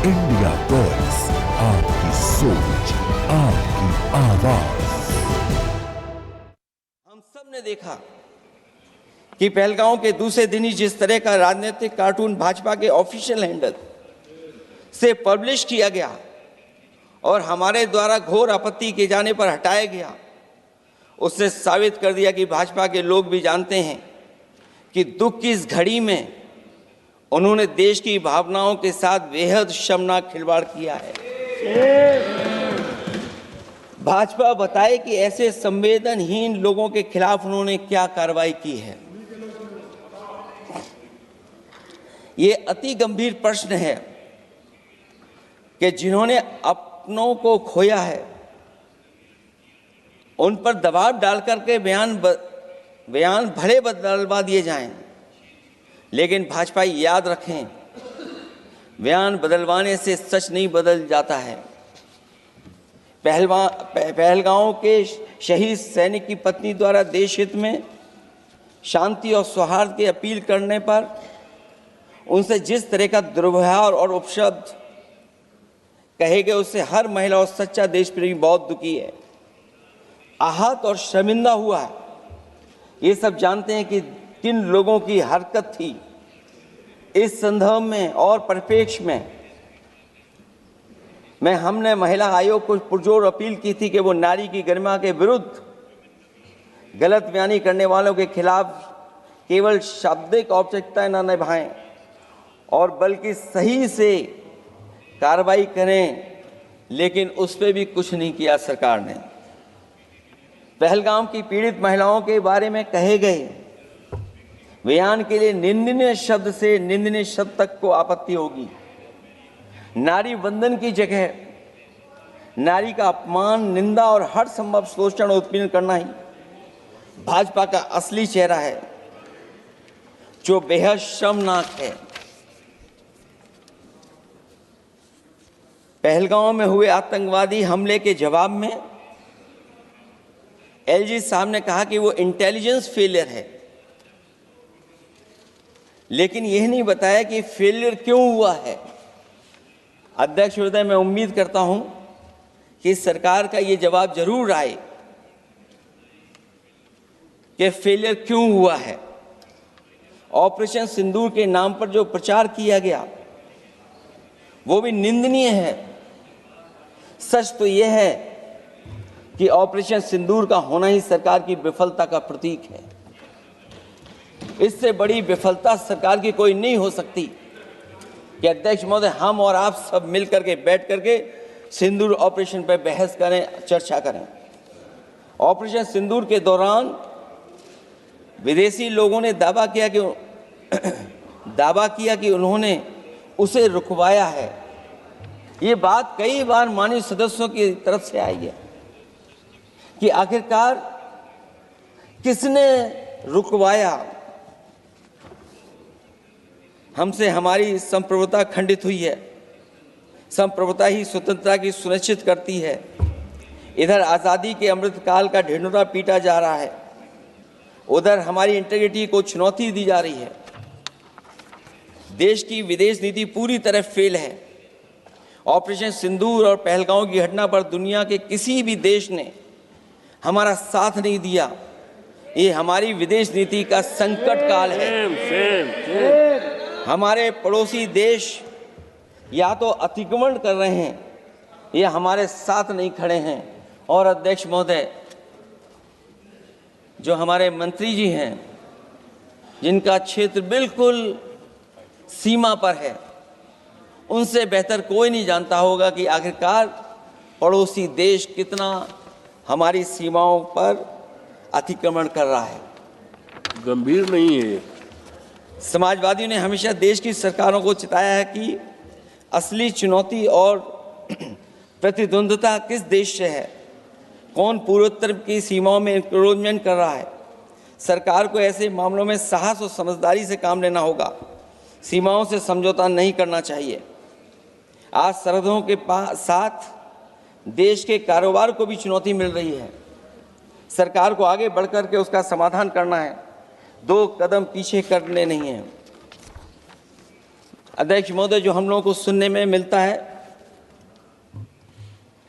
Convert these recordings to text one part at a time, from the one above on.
India voice, आपकी सोच, आपकी आवाज। हम सब ने देखा कि पहलगांव के दूसरे दिन ही जिस तरह का राजनीतिक कार्टून भाजपा के ऑफिशियल हैंडल से पब्लिश किया गया और हमारे द्वारा घोर आपत्ति किए जाने पर हटाया गया, उसने साबित कर दिया कि भाजपा के लोग भी जानते हैं कि दुख की इस घड़ी में उन्होंने देश की भावनाओं के साथ बेहद शर्मनाक खिलवाड़ किया है। भाजपा बताए कि ऐसे संवेदनहीन लोगों के खिलाफ उन्होंने क्या कार्रवाई की है। ये अति गंभीर प्रश्न है कि जिन्होंने अपनों को खोया है उन पर दबाव डाल करके बयान भले बदलवा दिए जाएं, लेकिन भाजपा याद रखें, बयान बदलवाने से सच नहीं बदल जाता है। पहलगांव के शहीद सैनिक की पत्नी द्वारा देश हित में शांति और सौहार्द की अपील करने पर उनसे जिस तरह का दुर्व्यवहार और उपशब्द कहे गए, उससे हर महिला और सच्चा देश प्रेमी बहुत दुखी है, आहत और शर्मिंदा हुआ है। ये सब जानते हैं कि किन लोगों की हरकत थी। इस संदर्भ में और परिप्रेक्ष्य में हमने महिला आयोग को पुरजोर अपील की थी कि वो नारी की गरिमा के विरुद्ध गलत बयानी करने वालों के खिलाफ केवल शाब्दिक औपचारिकताएं न निभाएं और बल्कि सही से कार्रवाई करें, लेकिन उस पर भी कुछ नहीं किया सरकार ने। पहलगाम की पीड़ित महिलाओं के बारे में कहे गए बयान के लिए निंदनीय शब्द से निंदनीय शब्द तक को आपत्ति होगी। नारी वंदन की जगह नारी का अपमान, निंदा और हर संभव शोषण और उत्पीड़न करना ही भाजपा का असली चेहरा है, जो बेहद शर्मनाक है। पहलगांव में हुए आतंकवादी हमले के जवाब में एलजी साहब ने कहा कि वो इंटेलिजेंस फेलियर है, लेकिन यह नहीं बताया कि फेलियर क्यों हुआ है। अध्यक्ष महोदय, मैं उम्मीद करता हूं कि सरकार का ये जवाब जरूर आए कि फेलियर क्यों हुआ है। ऑपरेशन सिंदूर के नाम पर जो प्रचार किया गया वो भी निंदनीय है। सच तो यह है कि ऑपरेशन सिंदूर का होना ही सरकार की विफलता का प्रतीक है। इससे बड़ी विफलता सरकार की कोई नहीं हो सकती कि अध्यक्ष महोदय, हम और आप सब मिलकर के बैठ करके सिंदूर ऑपरेशन पर बहस करें, चर्चा करें। ऑपरेशन सिंदूर के दौरान विदेशी लोगों ने दावा किया कि उन्होंने उसे रुकवाया है। ये बात कई बार माननीय सदस्यों की तरफ से आई है कि आखिरकार किसने रुकवाया। हमसे हमारी संप्रभुता खंडित हुई है। संप्रभुता ही स्वतंत्रता की सुनिश्चित करती है। इधर आज़ादी के अमृतकाल का ढिंढोरा पीटा जा रहा है, उधर हमारी इंटीग्रिटी को चुनौती दी जा रही है। देश की विदेश नीति पूरी तरह फेल है। ऑपरेशन सिंदूर और पहलगांव की घटना पर दुनिया के किसी भी देश ने हमारा साथ नहीं दिया। ये हमारी विदेश नीति का संकट काल है। हमारे पड़ोसी देश या तो अतिक्रमण कर रहे हैं या हमारे साथ नहीं खड़े हैं। और अध्यक्ष महोदय, जो हमारे मंत्री जी हैं, जिनका क्षेत्र बिल्कुल सीमा पर है, उनसे बेहतर कोई नहीं जानता होगा कि आखिरकार पड़ोसी देश कितना हमारी सीमाओं पर अतिक्रमण कर रहा है। गंभीर नहीं है। समाजवादियों ने हमेशा देश की सरकारों को चिताया है कि असली चुनौती और प्रतिद्वंद्विता किस देश से है, कौन पूर्वोत्तर की सीमाओं में इंक्रोचमेंट कर रहा है। सरकार को ऐसे मामलों में साहस और समझदारी से काम लेना होगा। सीमाओं से समझौता नहीं करना चाहिए। आज सरहदों के साथ देश के कारोबार को भी चुनौती मिल रही है। सरकार को आगे बढ़कर के उसका समाधान करना है, दो कदम पीछे करने नहीं है। अध्यक्ष महोदय, जो हम लोगों को सुनने में मिलता है,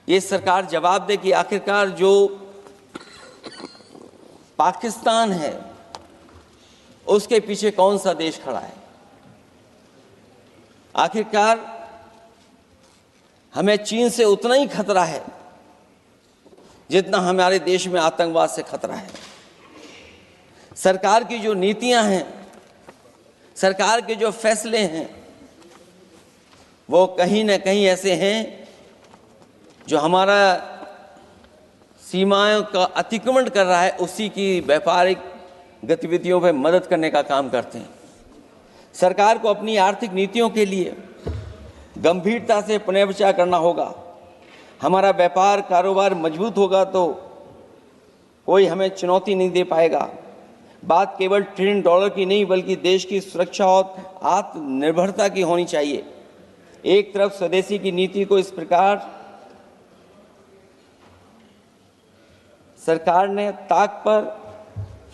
ये सरकार जवाब दे कि आखिरकार जो पाकिस्तान है उसके पीछे कौन सा देश खड़ा है। आखिरकार हमें चीन से उतना ही खतरा है जितना हमारे देश में आतंकवाद से खतरा है। सरकार की जो नीतियां हैं, सरकार के जो फैसले हैं, वो कहीं ना कहीं ऐसे हैं जो हमारा सीमाओं का अतिक्रमण कर रहा है, उसी की व्यापारिक गतिविधियों में मदद करने का काम करते हैं। सरकार को अपनी आर्थिक नीतियों के लिए गंभीरता से पुनर्विचार करना होगा। हमारा व्यापार कारोबार मजबूत होगा तो कोई हमें चुनौती नहीं दे पाएगा। बात केवल $1 ट्रिलियन की नहीं बल्कि देश की सुरक्षा और आत्मनिर्भरता की होनी चाहिए। एक तरफ स्वदेशी की नीति को इस प्रकार सरकार ने ताक पर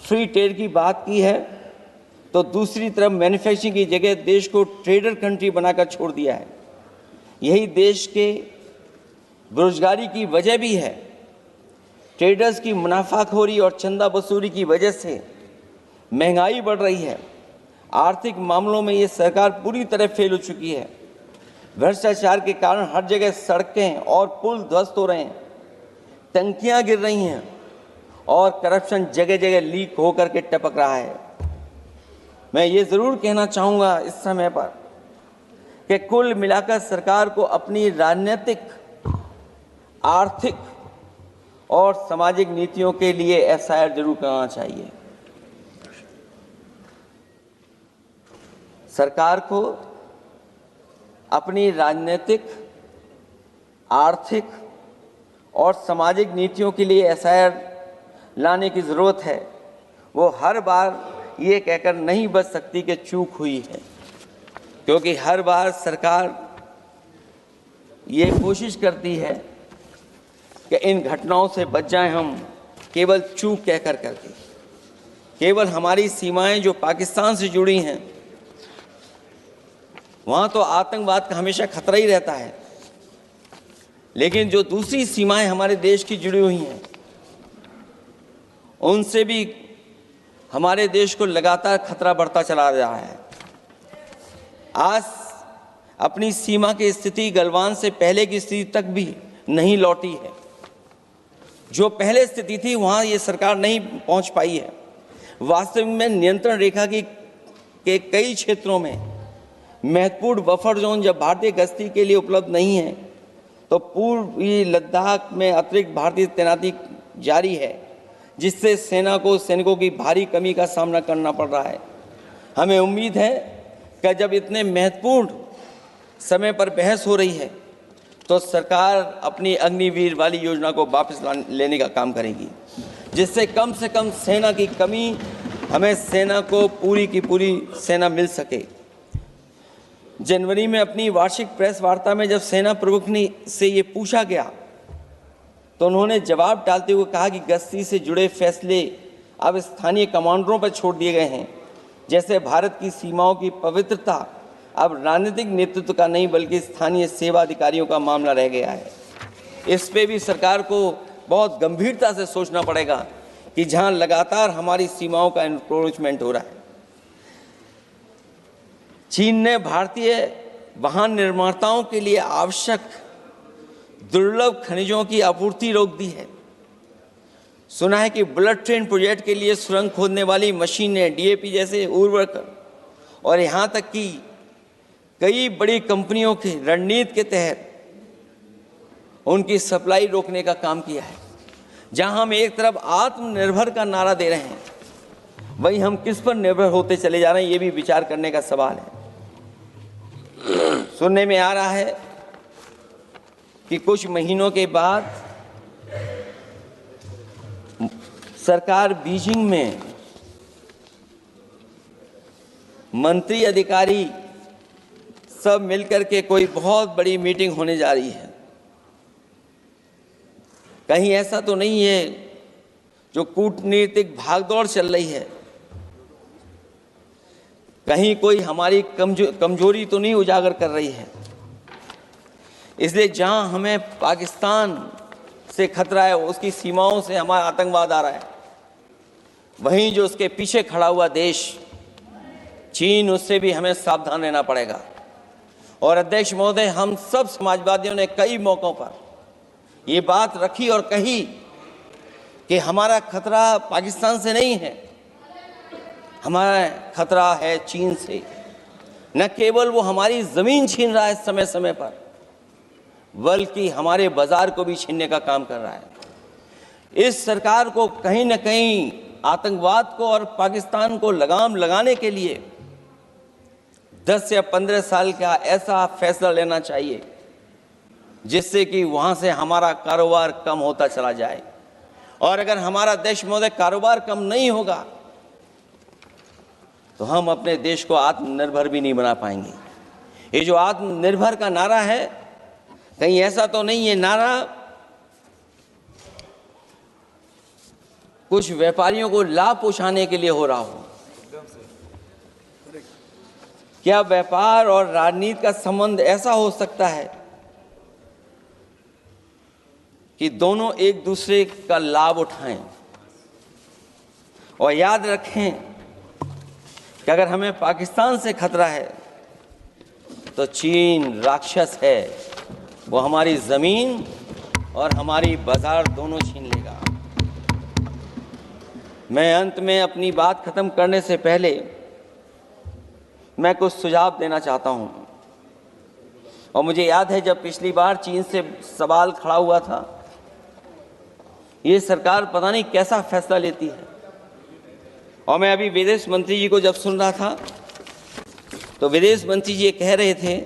फ्री ट्रेड की बात की है, तो दूसरी तरफ मैन्युफैक्चरिंग की जगह देश को ट्रेडर कंट्री बनाकर छोड़ दिया है। यही देश के बेरोजगारी की वजह भी है। ट्रेडर्स की मुनाफाखोरी और चंदा वसूली की वजह से महंगाई बढ़ रही है। आर्थिक मामलों में ये सरकार पूरी तरह फेल हो चुकी है। भ्रष्टाचार के कारण हर जगह सड़कें और पुल ध्वस्त हो रहे हैं, टंकियां गिर रही हैं और करप्शन जगह जगह लीक होकर के टपक रहा है। मैं ये ज़रूर कहना चाहूँगा इस समय पर कि कुल मिलाकर सरकार को अपनी राजनीतिक, आर्थिक और सामाजिक नीतियों के लिए एफआईआर जरूर करना चाहिए। सरकार को अपनी राजनीतिक, आर्थिक और सामाजिक नीतियों के लिए एफआईआर लाने की ज़रूरत है। वो हर बार ये कहकर नहीं बच सकती कि चूक हुई है, क्योंकि हर बार सरकार ये कोशिश करती है कि इन घटनाओं से बच जाएं हम, केवल चूक कहकर करके। केवल हमारी सीमाएं जो पाकिस्तान से जुड़ी हैं, वहाँ तो आतंकवाद का हमेशा खतरा ही रहता है, लेकिन जो दूसरी सीमाएं हमारे देश की जुड़ी हुई हैं, उनसे भी हमारे देश को लगातार खतरा बढ़ता चला जा रहा है। आज अपनी सीमा की स्थिति गलवान से पहले की स्थिति तक भी नहीं लौटी है। जो पहले स्थिति थी वहाँ ये सरकार नहीं पहुँच पाई है। वास्तविक में नियंत्रण रेखा के कई क्षेत्रों में महत्वपूर्ण बफर जोन जब भारतीय गश्ती के लिए उपलब्ध नहीं है, तो पूर्वी लद्दाख में अतिरिक्त भारतीय तैनाती जारी है, जिससे सेना को सैनिकों की भारी कमी का सामना करना पड़ रहा है। हमें उम्मीद है कि जब इतने महत्वपूर्ण समय पर बहस हो रही है, तो सरकार अपनी अग्निवीर वाली योजना को वापस लेने का काम करेगी, जिससे कम से कम सेना की कमी, हमें सेना को पूरी की पूरी सेना मिल सके। जनवरी में अपनी वार्षिक प्रेस वार्ता में जब सेना प्रमुख ने से ये पूछा गया, तो उन्होंने जवाब डालते हुए कहा कि गश्ती से जुड़े फैसले अब स्थानीय कमांडरों पर छोड़ दिए गए हैं। जैसे भारत की सीमाओं की पवित्रता अब राजनीतिक नेतृत्व का नहीं बल्कि स्थानीय सेवा अधिकारियों का मामला रह गया है। इस पे भी सरकार को बहुत गंभीरता से सोचना पड़ेगा कि जहां लगातार हमारी सीमाओं का एनक्रोचमेंट हो रहा है। चीन ने भारतीय वाहन निर्माताओं के लिए आवश्यक दुर्लभ खनिजों की आपूर्ति रोक दी है। सुना है कि बुलेट ट्रेन प्रोजेक्ट के लिए सुरंग खोदने वाली मशीनें, डीएपी जैसे उर्वरक और यहाँ तक कि कई बड़ी कंपनियों की रणनीति के तहत उनकी सप्लाई रोकने का काम किया है। जहां हम एक तरफ आत्मनिर्भर का नारा दे रहे हैं, वहीं हम किस पर निर्भर होते चले जा रहे हैं, ये भी विचार करने का सवाल है। सुनने में आ रहा है कि कुछ महीनों के बाद सरकार बीजिंग में मंत्री अधिकारी सब मिलकर के कोई बहुत बड़ी मीटिंग होने जा रही है। कहीं ऐसा तो नहीं है जो कूटनीतिक भागदौड़ चल रही है? कहीं कोई हमारी कमजोरी तो नहीं उजागर कर रही है। इसलिए जहां हमें पाकिस्तान से खतरा है, उसकी सीमाओं से हमारा आतंकवाद आ रहा है, वहीं जो उसके पीछे खड़ा हुआ देश चीन, उससे भी हमें सावधान रहना पड़ेगा। और अध्यक्ष महोदय, हम सब समाजवादियों ने कई मौकों पर ये बात रखी और कही कि हमारा खतरा पाकिस्तान से नहीं है, हमारा खतरा है चीन से। न केवल वो हमारी ज़मीन छीन रहा है समय समय पर, बल्कि हमारे बाजार को भी छीनने का काम कर रहा है। इस सरकार को कहीं न कहीं आतंकवाद को और पाकिस्तान को लगाम लगाने के लिए 10 या 15 साल का ऐसा फैसला लेना चाहिए जिससे कि वहाँ से हमारा कारोबार कम होता चला जाए। और अगर हमारा देश महोदय कारोबार कम नहीं होगा तो हम अपने देश को आत्मनिर्भर भी नहीं बना पाएंगे। ये जो आत्मनिर्भर का नारा है, कहीं ऐसा तो नहीं है नारा कुछ व्यापारियों को लाभ पहुंचाने के लिए हो रहा हो? क्या व्यापार और राजनीति का संबंध ऐसा हो सकता है कि दोनों एक दूसरे का लाभ उठाएं? और याद रखें कि अगर हमें पाकिस्तान से खतरा है तो चीन राक्षस है, वो हमारी ज़मीन और हमारी बाजार दोनों छीन लेगा। मैं अंत में अपनी बात ख़त्म करने से पहले मैं कुछ सुझाव देना चाहता हूं। और मुझे याद है जब पिछली बार चीन से सवाल खड़ा हुआ था, ये सरकार पता नहीं कैसा फैसला लेती है। और मैं अभी विदेश मंत्री जी को जब सुन रहा था तो विदेश मंत्री जी ये कह रहे थे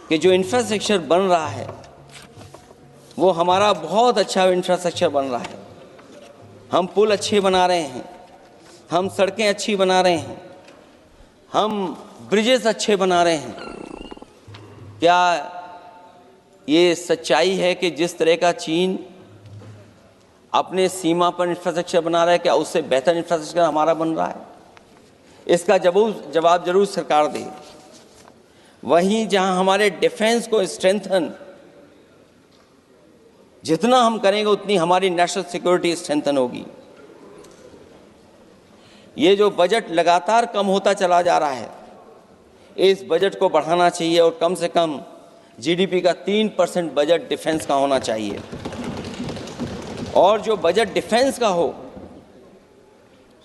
कि जो इंफ्रास्ट्रक्चर बन रहा है वो हमारा बहुत अच्छा इंफ्रास्ट्रक्चर बन रहा है। हम पुल अच्छे बना रहे हैं, हम सड़कें अच्छी बना रहे हैं, हम ब्रिजेस अच्छे बना रहे हैं। क्या ये सच्चाई है कि जिस तरह का चीन अपने सीमा पर इंफ्रास्ट्रक्चर बना रहा है, क्या उससे बेहतर इंफ्रास्ट्रक्चर हमारा बन रहा है? इसका जवाब जरूर सरकार दे। वहीं जहां हमारे डिफेंस को स्ट्रेंथन जितना हम करेंगे उतनी हमारी नेशनल सिक्योरिटी स्ट्रेंथन होगी। ये जो बजट लगातार कम होता चला जा रहा है, इस बजट को बढ़ाना चाहिए और कम से कम जीडीपी का 3% बजट डिफेंस का होना चाहिए। और जो बजट डिफेंस का हो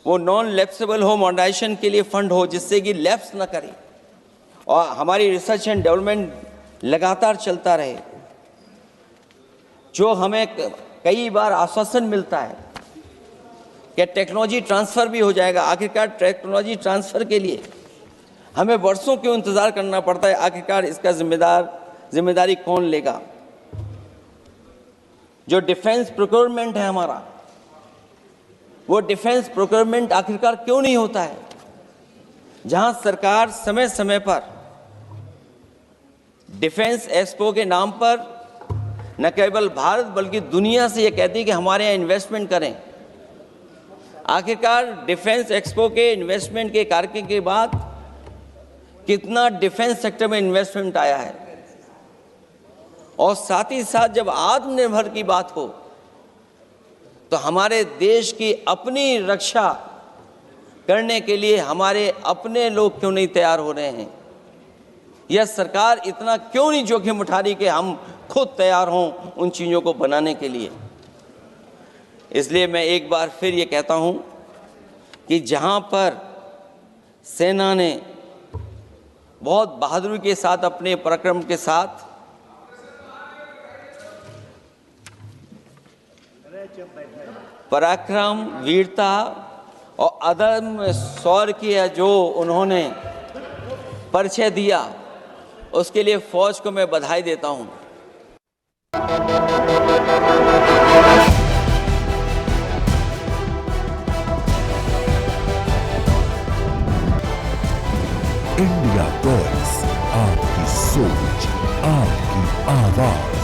वो नॉन लैप्सेबल हो, मॉडर्नाइजेशन के लिए फंड हो जिससे कि लैप्स ना करे और हमारी रिसर्च एंड डेवलपमेंट लगातार चलता रहे। जो हमें कई बार आश्वासन मिलता है कि टेक्नोलॉजी ट्रांसफ़र भी हो जाएगा, आखिरकार टेक्नोलॉजी ट्रांसफ़र के लिए हमें वर्षों क्यों इंतज़ार करना पड़ता है? आखिरकार इसका जिम्मेदारी कौन लेगा? जो डिफेंस प्रोक्योरमेंट है हमारा, वो डिफेंस प्रोक्योरमेंट आखिरकार क्यों नहीं होता है? जहां सरकार समय समय पर डिफेंस एक्सपो के नाम पर न केवल भारत बल्कि दुनिया से ये कहती है कि हमारे यहाँ इन्वेस्टमेंट करें। आखिरकार डिफेंस एक्सपो के इन्वेस्टमेंट के कार्यक्रम के बाद कितना डिफेंस सेक्टर में इन्वेस्टमेंट आया है? और साथ ही साथ जब आत्मनिर्भर की बात हो तो हमारे देश की अपनी रक्षा करने के लिए हमारे अपने लोग क्यों नहीं तैयार हो रहे हैं? यह सरकार इतना क्यों नहीं जोखिम उठा रही कि हम खुद तैयार हों उन चीज़ों को बनाने के लिए? इसलिए मैं एक बार फिर ये कहता हूं कि जहां पर सेना ने बहुत बहादुरी के साथ अपने पराक्रम के साथ पराक्रम, वीरता और अदम्य शौर्य की जो उन्होंने परिचय दिया, उसके लिए फौज को मैं बधाई देता हूं। इंडिया टॉयज, आपकी सोच, आपकी आवाज।